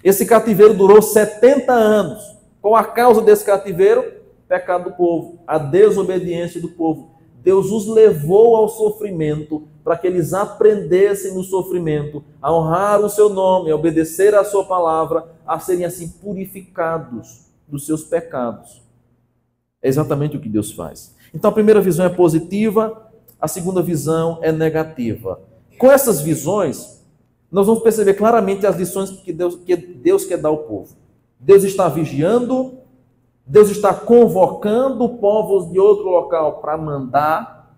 Esse cativeiro durou 70 anos. Qual a causa desse cativeiro? Pecado do povo, a desobediência do povo. Deus os levou ao sofrimento para que eles aprendessem no sofrimento a honrar o seu nome, a obedecer a sua palavra, a serem assim purificados dos seus pecados. É exatamente o que Deus faz. Então a primeira visão é positiva, a segunda visão é negativa. Com essas visões, nós vamos perceber claramente as lições que Deus quer dar ao povo. Deus está vigiando, Deus está convocando povos de outro local para mandar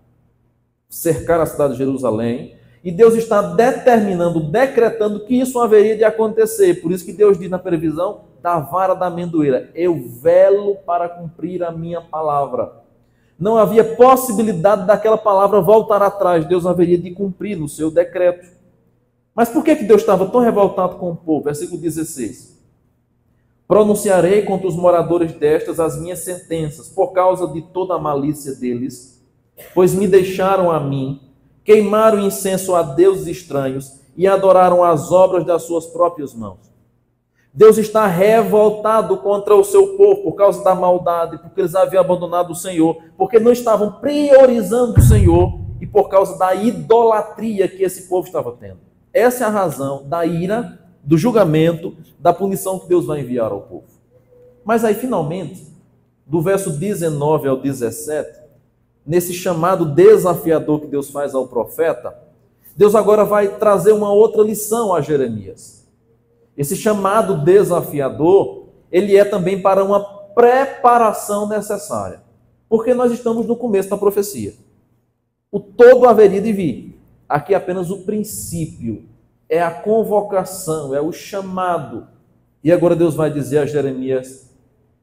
cercar a cidade de Jerusalém, e Deus está determinando, decretando que isso haveria de acontecer. Por isso que Deus diz na previsão da vara da amendoeira, eu velo para cumprir a minha palavra. Não havia possibilidade daquela palavra voltar atrás, Deus haveria de cumprir no seu decreto. Mas por que Deus estava tão revoltado com o povo? Versículo 16. Pronunciarei contra os moradores destas as minhas sentenças, por causa de toda a malícia deles, pois me deixaram a mim, queimaram incenso a deuses estranhos e adoraram as obras das suas próprias mãos. Deus está revoltado contra o seu povo por causa da maldade, porque eles haviam abandonado o Senhor, porque não estavam priorizando o Senhor e por causa da idolatria que esse povo estava tendo. Essa é a razão da ira, do julgamento, da punição que Deus vai enviar ao povo. Mas aí, finalmente, do verso 19 ao 17, nesse chamado desafiador que Deus faz ao profeta, Deus agora vai trazer uma outra lição a Jeremias. Esse chamado desafiador, ele é também para uma preparação necessária. Porque nós estamos no começo da profecia. O todo haveria de vir. Aqui é apenas o princípio, é a convocação, é o chamado. E agora Deus vai dizer a Jeremias,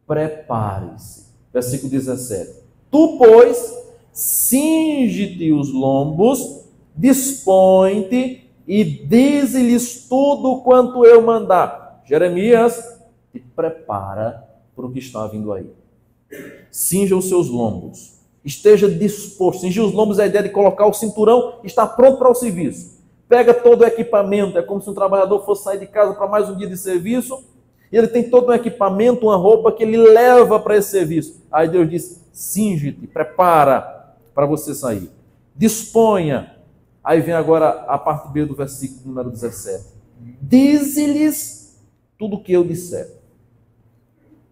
prepare-se. Versículo 17. Tu, pois, cinge-te os lombos, dispõe-te e dize-lhes tudo quanto eu mandar. Jeremias, te prepara para o que está vindo aí. Cinja os seus lombos. Esteja disposto. Cingir os lombos é a ideia de colocar o cinturão e estar pronto para o serviço. Pega todo o equipamento, é como se um trabalhador fosse sair de casa para mais um dia de serviço, e ele tem todo um equipamento, uma roupa que ele leva para esse serviço. Aí Deus diz, cinge-te, prepara para você sair. Disponha. Aí vem agora a parte B do versículo número 17. Dize-lhes tudo o que eu disser.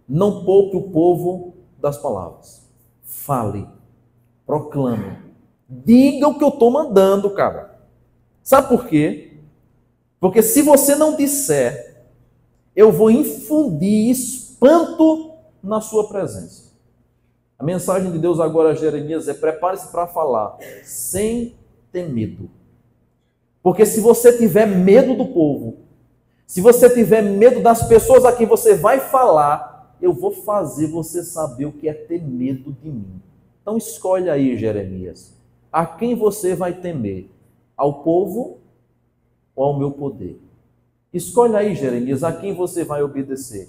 Não poupe o povo das palavras. Fale. Proclame. Diga o que eu estou mandando, cara. Sabe por quê? Porque se você não disser, eu vou infundir espanto na sua presença. A mensagem de Deus agora a Jeremias é: prepare-se para falar sem ter medo. Porque se você tiver medo do povo, se você tiver medo das pessoas a quem você vai falar, eu vou fazer você saber o que é ter medo de mim. Então escolhe aí, Jeremias, a quem você vai temer? Ao povo ou ao meu poder? Escolhe aí, Jeremias, a quem você vai obedecer?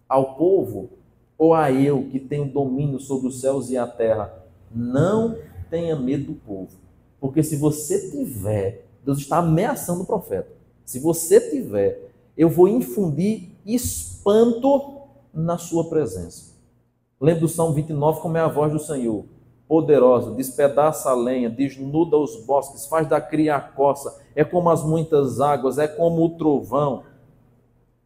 Ao povo ou a eu, que tenho domínio sobre os céus e a terra? Não tenha medo do povo. Porque se você tiver, Deus está ameaçando o profeta. Se você tiver, eu vou infundir espanto na sua presença. Lembra do Salmo 29, como é a voz do Senhor. Poderosa, despedaça a lenha, desnuda os bosques, faz da cria a coça, é como as muitas águas, é como o trovão.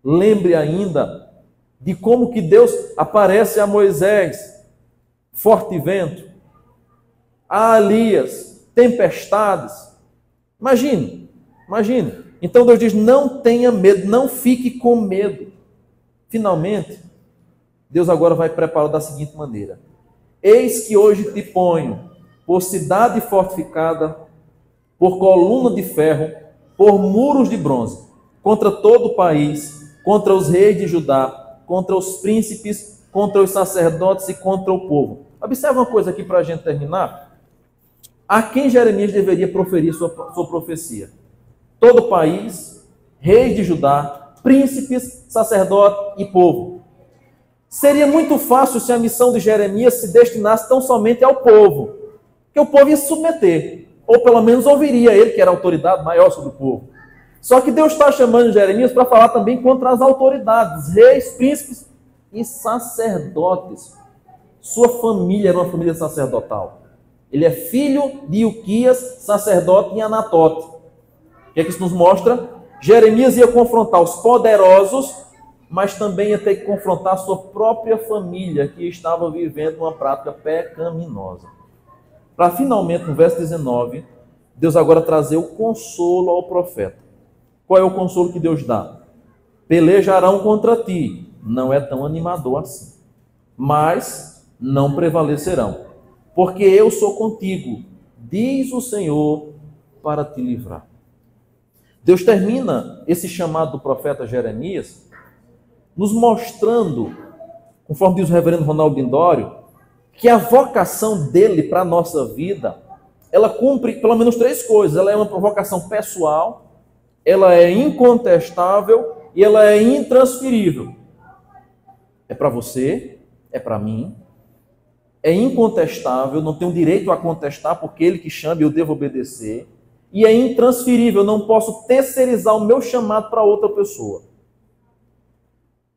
Lembre ainda de como que Deus aparece a Moisés, forte vento, a Elias, tempestades. Imagine. Então Deus diz, não tenha medo, não fique com medo. Finalmente, Deus agora vai preparar da seguinte maneira: eis que hoje te ponho por cidade fortificada, por coluna de ferro, por muros de bronze, contra todo o país, contra os reis de Judá, contra os príncipes, contra os sacerdotes e contra o povo. Observe uma coisa aqui para a gente terminar. A quem Jeremias deveria proferir sua profecia? Todo o país, reis de Judá, príncipes, sacerdote e povo. Seria muito fácil se a missão de Jeremias se destinasse tão somente ao povo, que o povo ia se submeter, ou pelo menos ouviria ele, que era a autoridade maior sobre o povo. Só que Deus está chamando Jeremias para falar também contra as autoridades, reis, príncipes e sacerdotes. Sua família era uma família sacerdotal. Ele é filho de Ilquias, sacerdote em Anatote. O que é que isso nos mostra? Jeremias ia confrontar os poderosos, mas também ia ter que confrontar a sua própria família, que estava vivendo uma prática pecaminosa. Para finalmente, no verso 19, Deus agora trazer o consolo ao profeta. Qual é o consolo que Deus dá? Pelejarão contra ti. Não é tão animador assim. Mas não prevalecerão. Porque eu sou contigo, diz o Senhor, para te livrar. Deus termina esse chamado do profeta Jeremias nos mostrando, conforme diz o reverendo Ronaldo Lindório, que a vocação dele para a nossa vida, ela cumpre pelo menos 3 coisas. Ela é uma vocação pessoal, ela é incontestável e ela é intransferível. É para você, é para mim, é incontestável, não tenho direito a contestar porque ele que chama e eu devo obedecer, e é intransferível, eu não posso terceirizar o meu chamado para outra pessoa.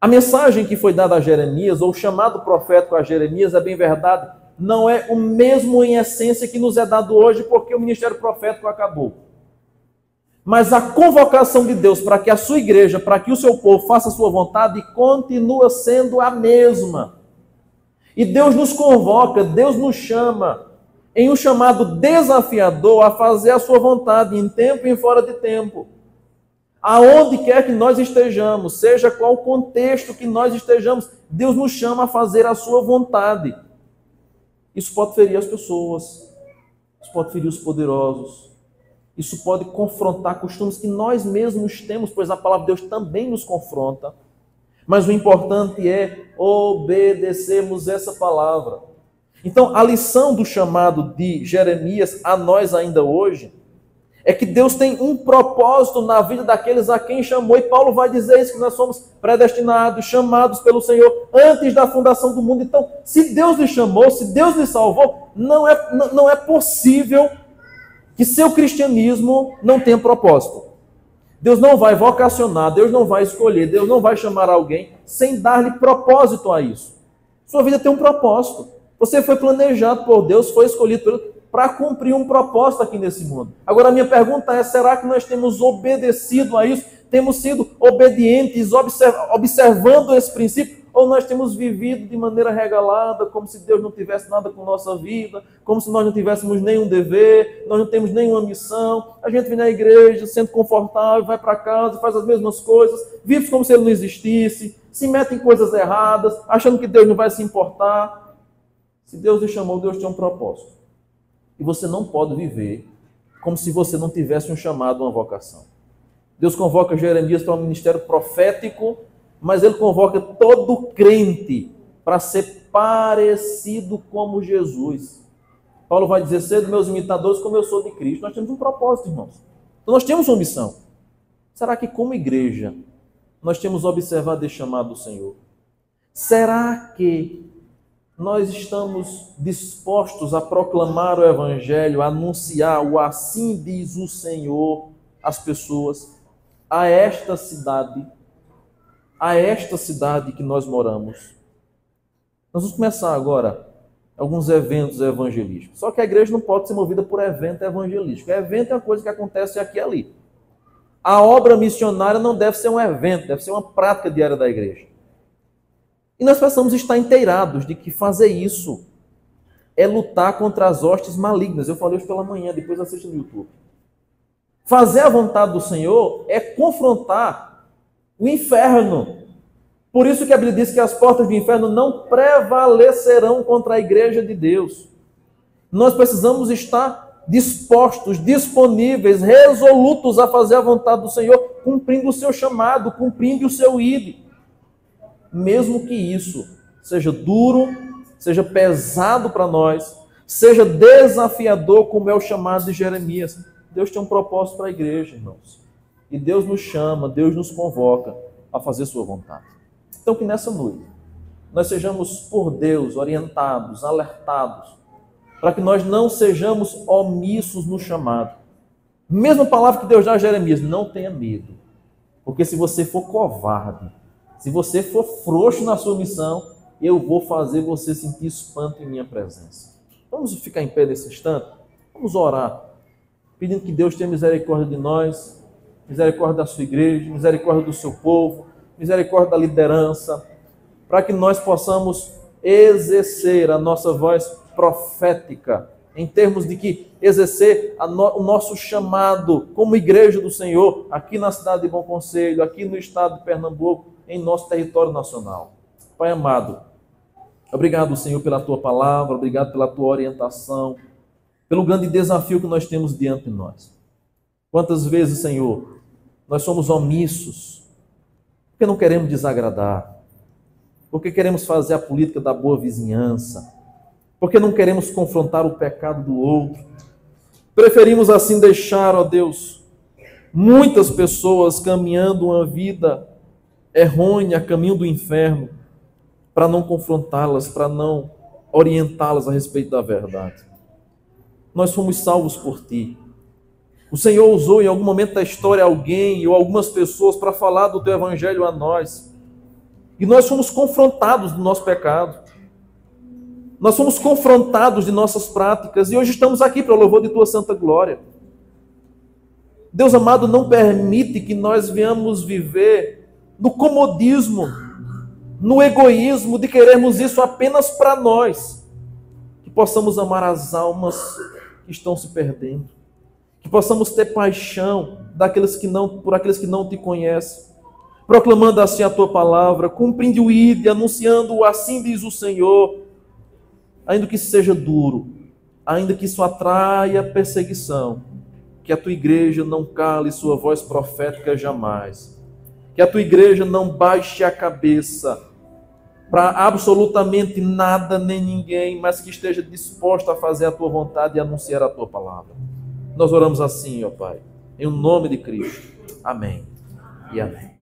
A mensagem que foi dada a Jeremias, ou o chamado profético a Jeremias, é bem verdade, não é o mesmo em essência que nos é dado hoje, porque o ministério profético acabou. Mas a convocação de Deus para que a sua igreja, para que o seu povo faça a sua vontade, continua sendo a mesma. E Deus nos convoca, Deus nos chama, em um chamado desafiador a fazer a sua vontade, em tempo e em fora de tempo. Aonde quer que nós estejamos, seja qual o contexto que nós estejamos, Deus nos chama a fazer a sua vontade. Isso pode ferir as pessoas, isso pode ferir os poderosos, isso pode confrontar costumes que nós mesmos temos, pois a palavra de Deus também nos confronta. Mas o importante é obedecermos essa palavra. Então, a lição do chamado de Jeremias a nós ainda hoje é que Deus tem um propósito na vida daqueles a quem chamou, e Paulo vai dizer isso, que nós somos predestinados, chamados pelo Senhor antes da fundação do mundo. Então, se Deus lhe chamou, se Deus lhe salvou, não é possível que seu cristianismo não tenha propósito. Deus não vai vocacionar, Deus não vai escolher, Deus não vai chamar alguém sem dar-lhe propósito a isso. Sua vida tem um propósito. Você foi planejado por Deus, foi escolhido por Deus para cumprir um propósito aqui nesse mundo. Agora a minha pergunta é, será que nós temos obedecido a isso? Temos sido obedientes, observando esse princípio? Ou nós temos vivido de maneira regalada, como se Deus não tivesse nada com nossa vida, como se nós não tivéssemos nenhum dever, nós não temos nenhuma missão, a gente vem na igreja, se sente confortável, vai para casa, faz as mesmas coisas, vive como se ele não existisse, se mete em coisas erradas, achando que Deus não vai se importar. Se Deus lhe chamou, Deus tem um propósito. E você não pode viver como se você não tivesse um chamado, uma vocação. Deus convoca Jeremias para um ministério profético, mas ele convoca todo crente para ser parecido como Jesus. Paulo vai dizer, sede meus imitadores como eu sou de Cristo. Nós temos um propósito, irmãos. Então nós temos uma missão. Será que como igreja nós temos observado esse chamado do Senhor? Será que nós estamos dispostos a proclamar o Evangelho, a anunciar o assim diz o Senhor às pessoas, a esta cidade que nós moramos? Nós vamos começar agora alguns eventos evangelísticos. Só que a igreja não pode ser movida por evento evangelístico. Evento é uma coisa que acontece aqui e ali. A obra missionária não deve ser um evento, deve ser uma prática diária da igreja. E nós precisamos estar inteirados de que fazer isso é lutar contra as hostes malignas. Eu falei hoje pela manhã, depois assiste no YouTube. Fazer a vontade do Senhor é confrontar o inferno. Por isso que a Bíblia diz que as portas do inferno não prevalecerão contra a igreja de Deus. Nós precisamos estar dispostos, disponíveis, resolutos a fazer a vontade do Senhor, cumprindo o seu chamado, cumprindo o seu ID. Mesmo que isso seja duro, seja pesado para nós, seja desafiador, como é o chamado de Jeremias. Deus tem um propósito para a igreja, irmãos. E Deus nos chama, Deus nos convoca a fazer sua vontade. Então que nessa noite nós sejamos por Deus orientados, alertados, para que nós não sejamos omissos no chamado. Mesma palavra que Deus dá a Jeremias, não tenha medo. Porque se você for covarde, se você for frouxo na sua missão, eu vou fazer você sentir espanto em minha presença. Vamos ficar em pé nesse instante? Vamos orar, pedindo que Deus tenha misericórdia de nós, misericórdia da sua igreja, misericórdia do seu povo, misericórdia da liderança, para que nós possamos exercer a nossa voz profética, em termos de que exercer o nosso chamado como igreja do Senhor, aqui na cidade de Bom Conselho, aqui no estado de Pernambuco, em nosso território nacional. Pai amado, obrigado, Senhor, pela tua palavra, obrigado pela tua orientação, pelo grande desafio que nós temos diante de nós. Quantas vezes, Senhor, nós somos omissos, porque não queremos desagradar, porque queremos fazer a política da boa vizinhança, porque não queremos confrontar o pecado do outro. Preferimos assim deixar, ó Deus, muitas pessoas caminhando uma vida errônea, caminho do inferno, para não confrontá-las, para não orientá-las a respeito da verdade. Nós fomos salvos por Ti. O Senhor usou em algum momento da história alguém ou algumas pessoas para falar do Teu Evangelho a nós. E nós fomos confrontados do nosso pecado. Nós fomos confrontados de nossas práticas e hoje estamos aqui para o louvor de Tua santa glória. Deus amado, não permite que nós venhamos viver no comodismo, no egoísmo de querermos isso apenas para nós. Que possamos amar as almas que estão se perdendo. Que possamos ter paixão por aqueles que não Te conhecem. Proclamando assim a Tua palavra, cumprindo o ID, anunciando o assim diz o Senhor. Ainda que isso seja duro, ainda que isso atraia perseguição, que a Tua igreja não cale sua voz profética jamais. Que a Tua igreja não baixe a cabeça para absolutamente nada nem ninguém, mas que esteja disposta a fazer a Tua vontade e anunciar a Tua palavra. Nós oramos assim, ó Pai, em nome de Cristo. Amém e amém.